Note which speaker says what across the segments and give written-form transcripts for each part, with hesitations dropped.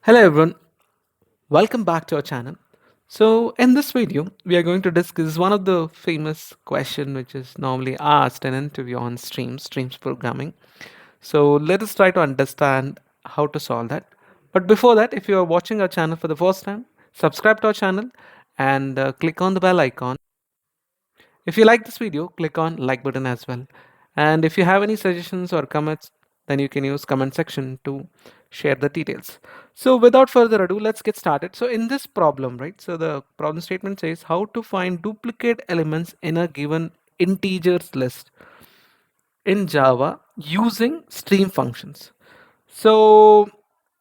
Speaker 1: Hello everyone, welcome back to our channel. So in this video, we are going to discuss one of the famous question which is normally asked in an interview on streams programming. So let us try to understand how to solve that. But before that, if you are watching our channel for the first time, subscribe to our channel and click on the bell icon. If you like this video, click on like button as well. And if you have any suggestions or comments, then you can use comment section to share the details. So without further ado, let's get started. So in this problem, right? So the problem statement says how to find duplicate elements in a given integers list in Java using stream functions. So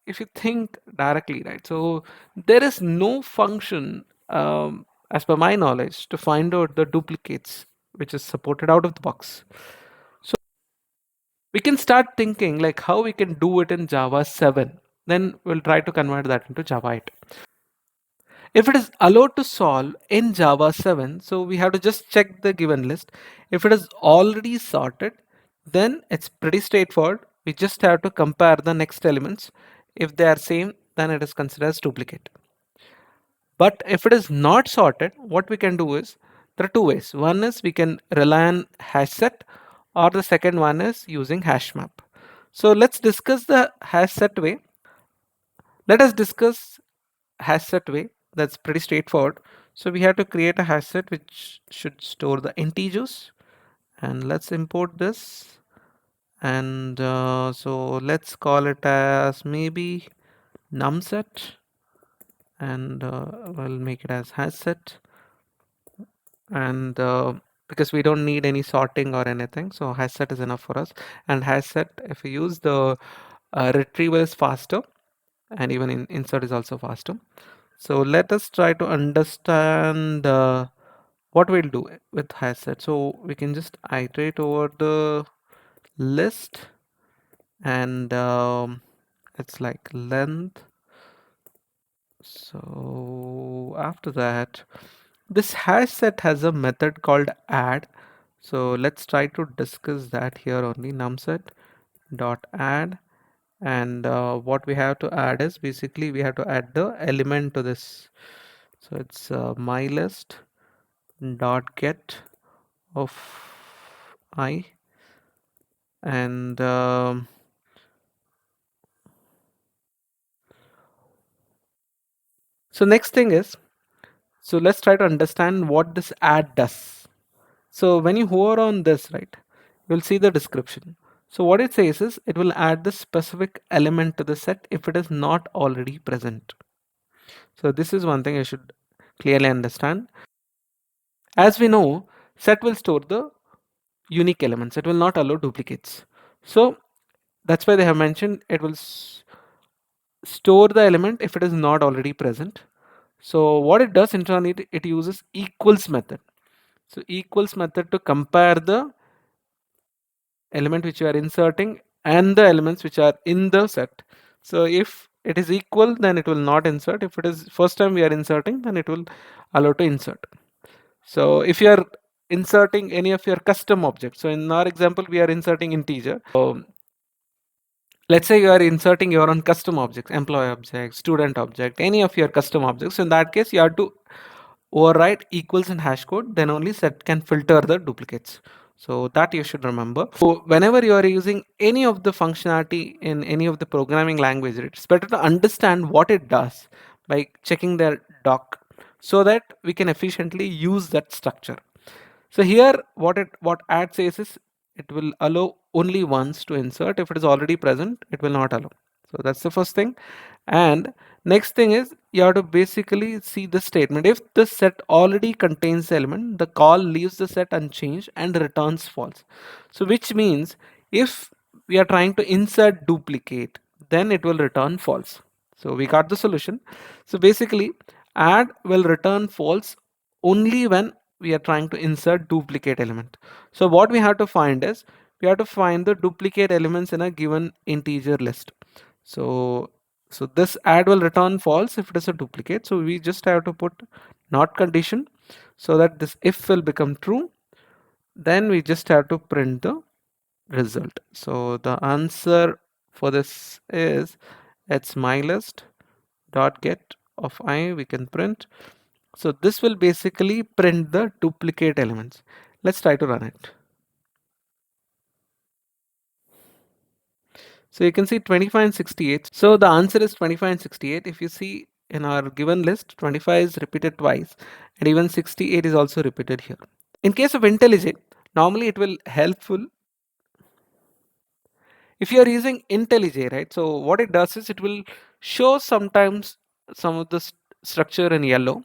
Speaker 1: if you think directly, right? So there is no function, as per my knowledge, to find out the duplicates which is supported out of the box. So we can start thinking like how we can do it in Java 7. Then we'll try to convert that into Java 8. If it is allowed to solve in Java 7, so we have to just check the given list. If it is already sorted, then it's pretty straightforward. We just have to compare the next elements. If they are same, then it is considered as duplicate. But if it is not sorted, what we can do is there are two ways. One is we can rely on HashSet, or the second one is using HashMap. So let's discuss the HashSet way. Let us discuss HashSet way. That's pretty straightforward. So we have to create a HashSet which should store the integers, and let's import this. And so let's call it as maybe numset, and we'll make it as HashSet. And because we don't need any sorting or anything, so HashSet is enough for us. And HashSet, if we use the retrieval is faster, and even insert is also faster. So let us try to understand what we'll do with HashSet. So we can just iterate over the list, and it's like length. So after that, this HashSet has a method called add. So let's try to discuss that here only. Numset dot add, and what we have to add is basically we have to add the element to this. So it's my list dot get of I, and so next thing is, so let's try to understand what this add does. So when you hover on this, right, you'll see the description. So what it says is it will add the specific element to the set if it is not already present. So this is one thing you should clearly understand. As we know, set will store the unique elements. It will not allow duplicates. So that's why they have mentioned it will store the element if it is not already present. So what it does internally, it uses equals method. So equals method to compare the element which you are inserting and the elements which are in the set. So if it is equal, then it will not insert. If it is first time we are inserting, then it will allow to insert. So if you are inserting any of your custom objects, so in our example we are inserting integer. So let's say you are inserting your own custom objects, employee object, student object, any of your custom objects. So in that case, you have to override equals in hash code, then only set can filter the duplicates. So that you should remember. So whenever you are using any of the functionality in any of the programming language, it's better to understand what it does by checking their doc, so that we can efficiently use that structure. So here what add says is it will allow only once to insert. If it is already present, it will not allow. So that's the first thing. And next thing is you have to basically see the statement. If the set already contains the element, the call leaves the set unchanged and returns false. So which means if we are trying to insert duplicate, then it will return false. So we got the solution. So basically add will return false only when we are trying to insert duplicate element. So what we have to find is we have to find the duplicate elements in a given integer list. So this add will return false if it is a duplicate. So we just have to put not condition so that this if will become true. Then we just have to print the result. So the answer for this is it's my list dot get of I we can print. So this will basically print the duplicate elements. Let's try to run it. So you can see 25 and 68. So the answer is 25 and 68. If you see in our given list, 25 is repeated twice and even 68 is also repeated here. In case of IntelliJ, normally it will helpful if you are using IntelliJ, right? So what it does is it will show sometimes some of the structure in yellow.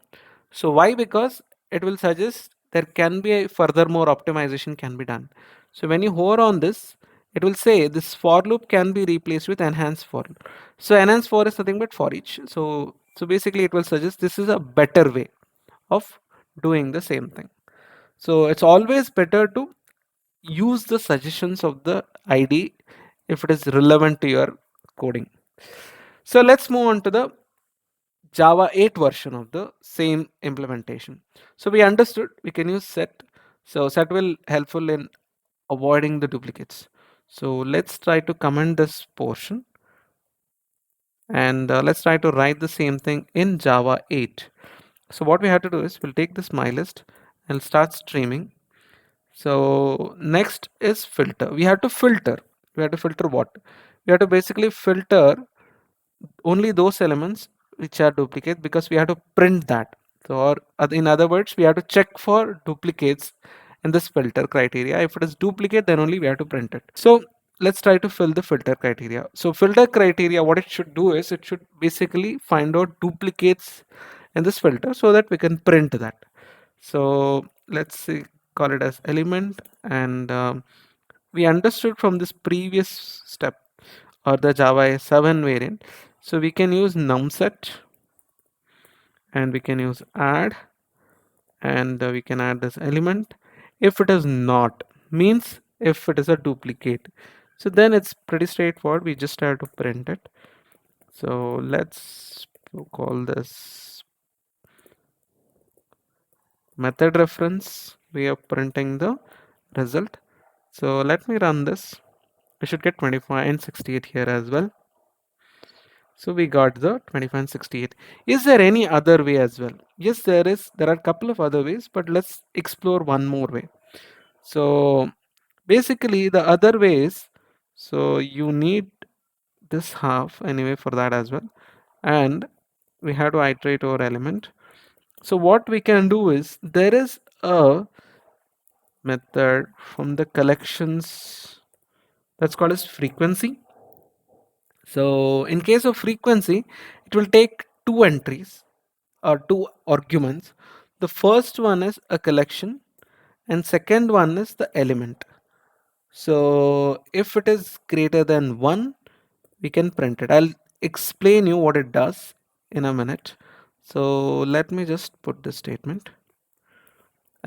Speaker 1: So why? Because it will suggest there can be a furthermore optimization can be done. So when you hover on this, it will say this for loop can be replaced with enhanced for loop. So enhanced for is nothing but for each. So basically it will suggest this is a better way of doing the same thing. So it's always better to use the suggestions of the ID if it is relevant to your coding. So let's move on to the Java 8 version of the same implementation. So we understood we can use set. So set will helpful in avoiding the duplicates. So let's try to comment this portion and let's try to write the same thing in Java 8. So what we have to do is we'll take this mylist and start streaming. So next is filter. We have to filter. We have to filter what? We have to basically filter only those elements which are duplicate because we have to print that. So or in other words, we have to check for duplicates in this filter criteria. If it is duplicate, then only we have to print it. So let's try to fill the filter criteria. So filter criteria, what it should do is it should basically find out duplicates in this filter so that we can print that. So let's see, call it as element and we understood from this previous step or the Java 7 variant. So we can use numset and we can use add and we can add this element. If it is not, means if it is a duplicate. So then it's pretty straightforward. We just have to print it. So let's call this method reference way of printing the result. So let me run this. We should get 25 and 68 here as well. So we got the 25 and 68. Is there any other way as well? Yes, there is. There are a couple of other ways, but let's explore one more way. So basically the other way is, so you need this half anyway for that as well. And we have to iterate over element. So what we can do is there is a method from the collections that's called as frequency. So in case of frequency, it will take two entries or two arguments. The first one is a collection and second one is the element. So if it is greater than 1, we can print it. I'll explain you what it does in a minute. So let me just put this statement.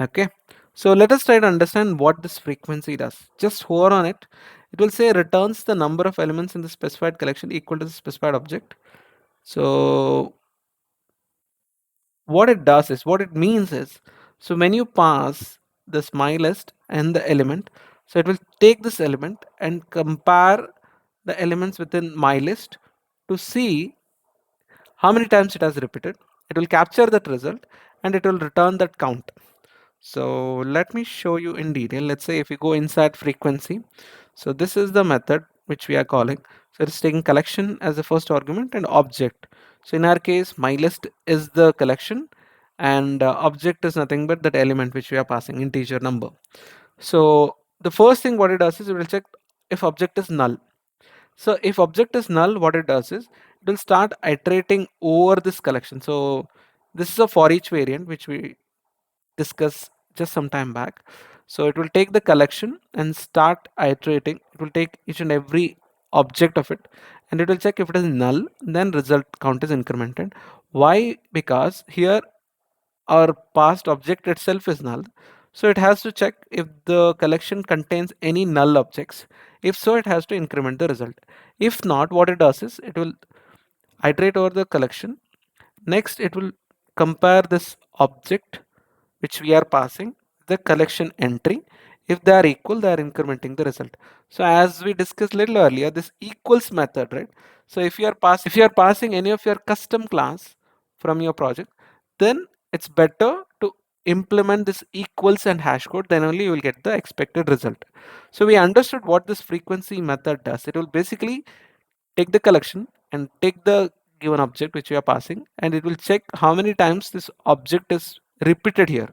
Speaker 1: Okay. So let us try to understand what this frequency does. Just hover on it. It will say returns the number of elements in the specified collection equal to the specified object. So what it does is, what it means is, so when you pass this my list and the element, so it will take this element and compare the elements within my list to see how many times it has repeated. It will capture that result and it will return that count. So let me show you in detail. Let's say if you go inside frequency, so this is the method which we are calling. So it's taking collection as the first argument and object. So in our case, my list is the collection and object is nothing but that element which we are passing integer number. So the first thing what it does is it will check if object is null. So if object is null, what it does is it will start iterating over this collection. So this is a for each variant which we discussed just some time back. So it will take the collection and start iterating. It will take each and every object of it and it will check if it is null, then result count is incremented. Why? Because here our past object itself is null. So it has to check if the collection contains any null objects. If so, it has to increment the result. If not, what it does is it will iterate over the collection. Next, it will compare this object which we are passing the collection entry. If they are equal, they are incrementing the result. So as we discussed little earlier, this equals method, right? So if you are passing any of your custom class from your project, then it's better to implement this equals and hash code, then only you will get the expected result. So we understood what this frequency method does. It will basically take the collection and take the given object which you are passing, and it will check how many times this object is repeated here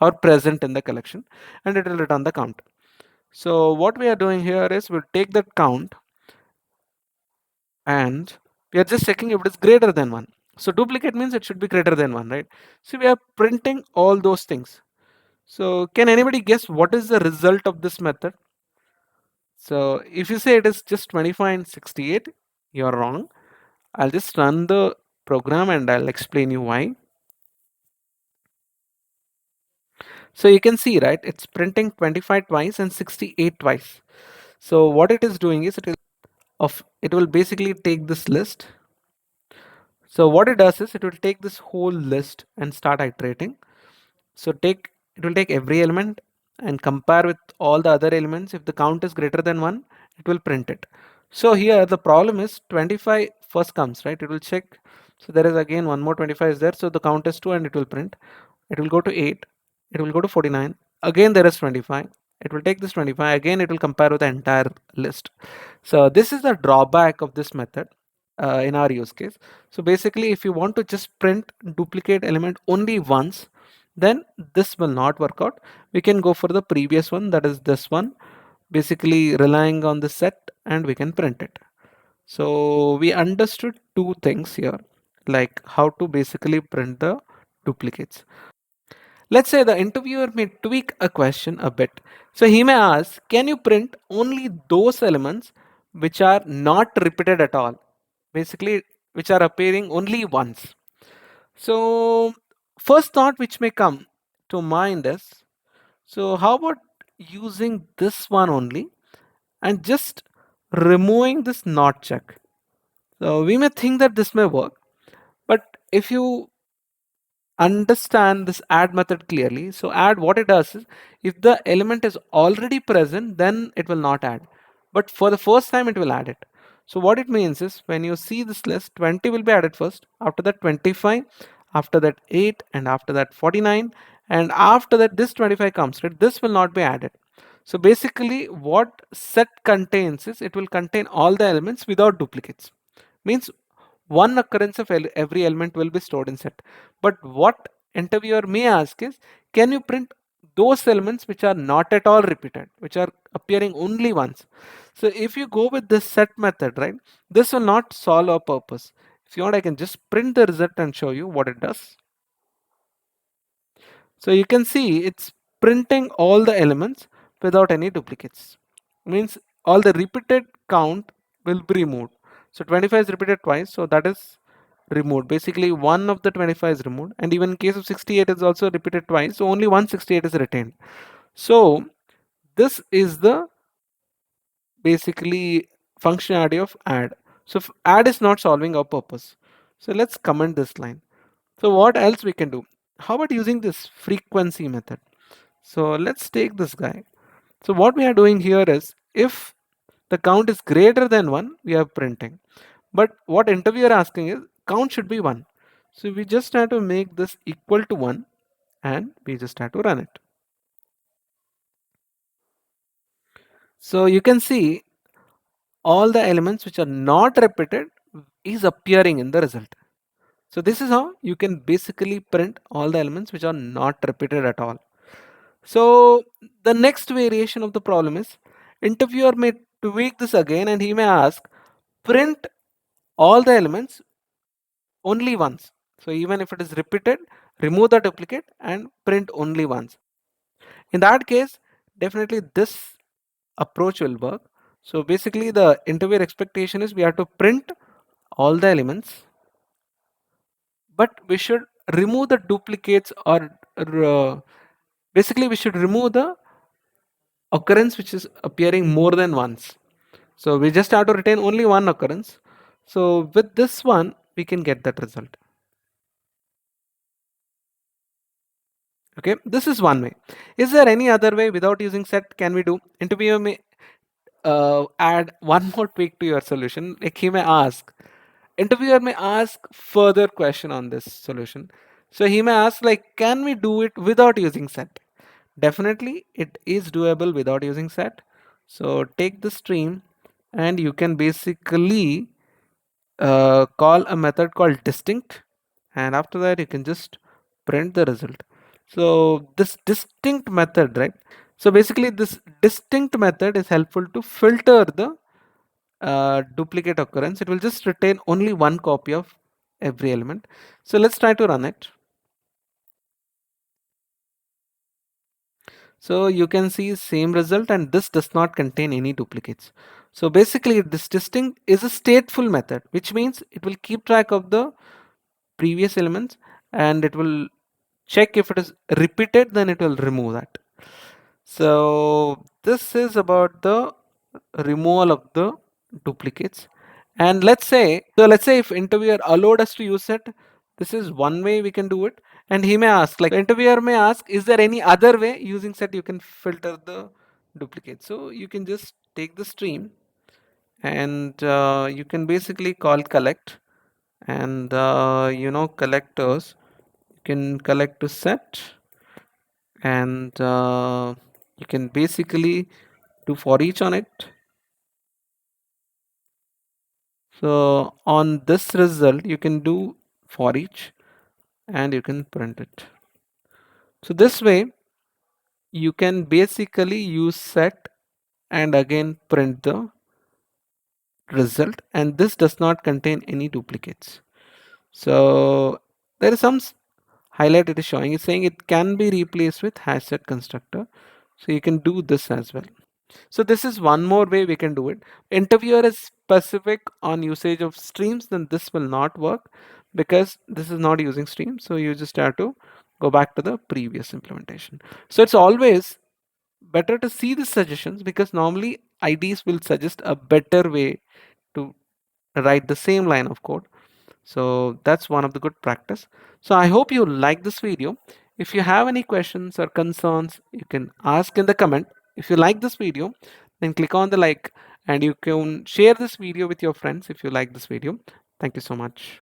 Speaker 1: or present in the collection, and it will return the count. So what we are doing here is we'll take that count and we are just checking if it is greater than 1. So duplicate means it should be greater than 1, right? So we are printing all those things. So can anybody guess what is the result of this method? So if you say it is just 25 and 68, you're wrong. I'll just run the program and I'll explain you why. So you can see, right, it's printing 25 twice and 68 twice. So what it is doing is it will basically take this list. So what it does is it will take this whole list and start iterating. So it will take every element and compare with all the other elements. If the count is greater than 1, it will print it. So here the problem is 25 first comes, right? It will check. So there is again one more 25 is there. So the count is 2 and it will print. It will go to 8. It will go to 49. Again there is 25. It will take this 25. Again it will compare with the entire list. So this is the drawback of this method in our use case. So basically if you want to just print duplicate element only once, then this will not work out. We can go for the previous one, that is this one, basically relying on the set, and we can print it. So we understood two things here, like how to basically print the duplicates. Let's say the interviewer may tweak a question a bit. So he may ask, can you print only those elements which are not repeated at all? Basically, which are appearing only once. So first thought which may come to mind is, so how about using this one only and just removing this not check? So we may think that this may work, but if you understand this add method clearly, so add, what it does is if the element is already present, then it will not add, but for the first time it will add it. So what it means is when you see this list, 20 will be added first, after that 25, after that 8, and after that 49, and after that this 25 comes, right? This will not be added. So basically what set contains is it will contain all the elements without duplicates. Means one occurrence of every element will be stored in set. But what interviewer may ask is, can you print those elements which are not at all repeated, which are appearing only once? So if you go with this set method, right, this will not solve our purpose. If you want, I can just print the result and show you what it does. So you can see it's printing all the elements without any duplicates. Means all the repeated count will be removed. So 25 is repeated twice, so that is removed. Basically one of the 25 is removed, and even in case of 68 is also repeated twice, so only 168 is retained. So this is the basically functionality of add. So add is not solving our purpose. So let's comment this line. So what else we can do? How about using this frequency method? So let's take this guy. So what we are doing here is if the count is greater than 1, we are printing. But what interviewer asking is count should be 1. So we just have to make this equal to 1 and we just have to run it. So you can see all the elements which are not repeated is appearing in the result. So this is how you can basically print all the elements which are not repeated at all. So the next variation of the problem is interviewer may tweak this again and he may ask print all the elements only once. So even if it is repeated, remove the duplicate and print only once. In that case, definitely this approach will work. So basically the interviewer expectation is we have to print all the elements, but we should remove the duplicates, or basically we should remove the occurrence which is appearing more than once. So we just have to retain only one occurrence. So with this one, we can get that result. Okay, this is one way. Is there any other way without using set can we do? Interviewer may add one more tweak to your solution. Like he may ask, interviewer may ask further question on this solution. So he may ask like, can we do it without using set? Definitely, it is doable without using set. So take the stream, and you can basically call a method called distinct, and after that you can just print the result. So this distinct method, right? So basically this distinct method is helpful to filter the duplicate occurrence. It will just retain only one copy of every element. So let's try to run it. So you can see same result, and this does not contain any duplicates. So basically this distinct is a stateful method, which means it will keep track of the previous elements, and it will check if it is repeated, then it will remove that. So this is about the removal of the duplicates. And let's say if interviewer allowed us to use it, this is one way we can do it. And he may ask, like the interviewer may ask, is there any other way using set you can filter the duplicate? So you can just take the stream, and you can basically call collect, and collectors, you can collect to set, and you can basically do for each on it. So on this result you can do for each, and you can print it. So this way you can basically use set and again print the result, and this does not contain any duplicates. So there is some highlight it is showing. It's saying it can be replaced with HashSet constructor. So you can do this as well. So this is one more way we can do it. Interviewer is specific on usage of streams, then this will not work because this is not using streams. So you just have to go back to the previous implementation. So it's always better to see the suggestions, because normally IDs will suggest a better way to write the same line of code. So that's one of the good practice. So I hope you like this video. If you have any questions or concerns, you can ask in the comment. If you like this video, then click on the like, and you can share this video with your friends if you like this video. Thank you so much.